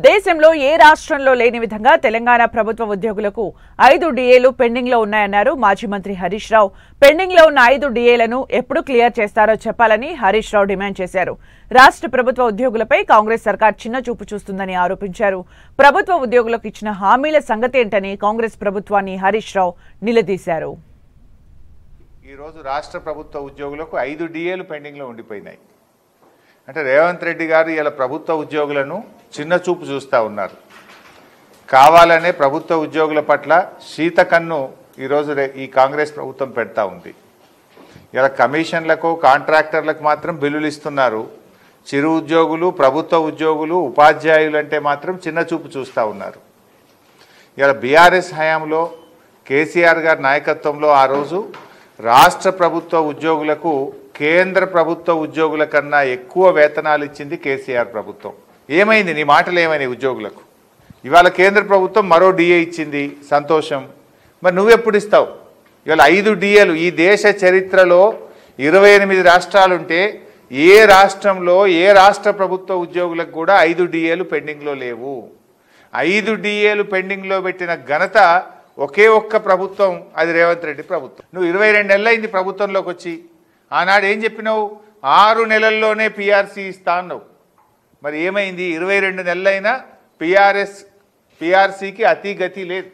దేశంలో ఏ రాష్ట్రంలో లేని విధంగా తెలంగాణ ప్రభుత్వ ఉద్యోగులకు 5 డిఏలు పెండింగ్ లో ఉన్నాయన్నారు మాజీ మంత్రి హరీష్ రావు. పెండింగ్ లో ఉన్న 5 డిఏలను ఎప్పుడు క్లియర్ చేస్తారో చెప్పాలని హరీష్ రావు డిమాండ్ చేశారు. రాష్ట్ర ప్రభుత్వ ఉద్యోగులపై కాంగ్రెస్ సర్కార్ చిన్న చూపు చూస్తుందని ఆరోపించారు. ప్రభుత్వ ఉద్యోగులకు ఇచ్చిన హామీల సంగతి ఏంటని కాంగ్రెస్ ప్రభుత్వాన్ని హరీష్ రావు నిలదీశారు. ఈ రోజు రాష్ట్ర ప్రభుత్వ ఉద్యోగులకు 5 డిఏలు పెండింగ్ లో ఉండిపోయినాయి. అంటే రేవంత్ రెడ్డి గారు ఇలా ప్రభుత్వ ఉద్యోగులను చిన్న చూపు చూస్తూ ఉన్నారు. కావాలనే ప్రభుత్వ ఉద్యోగుల పట్ల శీతకన్ను ఈరోజు ఈ కాంగ్రెస్ ప్రభుత్వం పెడతా ఉంది. ఇలా కమిషన్లకు కాంట్రాక్టర్లకు మాత్రం బిల్లులు ఇస్తున్నారు. చిరు ఉద్యోగులు, ప్రభుత్వ ఉద్యోగులు, ఉపాధ్యాయులు అంటే మాత్రం చిన్న చూపు చూస్తూ ఉన్నారు. ఇలా బీఆర్ఎస్ హయాంలో కేసీఆర్ గారి నాయకత్వంలో ఆ రోజు రాష్ట్ర ప్రభుత్వ ఉద్యోగులకు కేంద్ర ప్రభుత్వ ఉద్యోగుల కన్నా ఎక్కువ వేతనాలు ఇచ్చింది కేసీఆర్ ప్రభుత్వం. ఏమైంది నీ మాటలు ఏమైనాయి ఉద్యోగులకు? ఇవాళ కేంద్ర ప్రభుత్వం మరో డిఏ ఇచ్చింది, సంతోషం. మరి నువ్వెప్పుడు ఇస్తావు? ఇవాళ 5 డిఏలు ఈ దేశ చరిత్రలో 28 రాష్ట్రాలుంటే ఏ రాష్ట్రంలో ఏ రాష్ట్ర ప్రభుత్వ ఉద్యోగులకు కూడా 5 డిఏలు పెండింగ్లో లేవు. 5 డిఏలు పెండింగ్లో పెట్టిన ఘనత ఒకే ఒక్క ప్రభుత్వం, అది రేవంత్ రెడ్డి ప్రభుత్వం. నువ్వు 22 నెలలు అయింది ప్రభుత్వంలోకి వచ్చి. ఆనాడు ఏం చెప్పినావు? 6 నెలల్లోనే పిఆర్సీ ఇస్తా అన్నావు. మరి ఏమైంది? 22 నెలలైనా పిఆర్సీకి అతి గతి లేదు.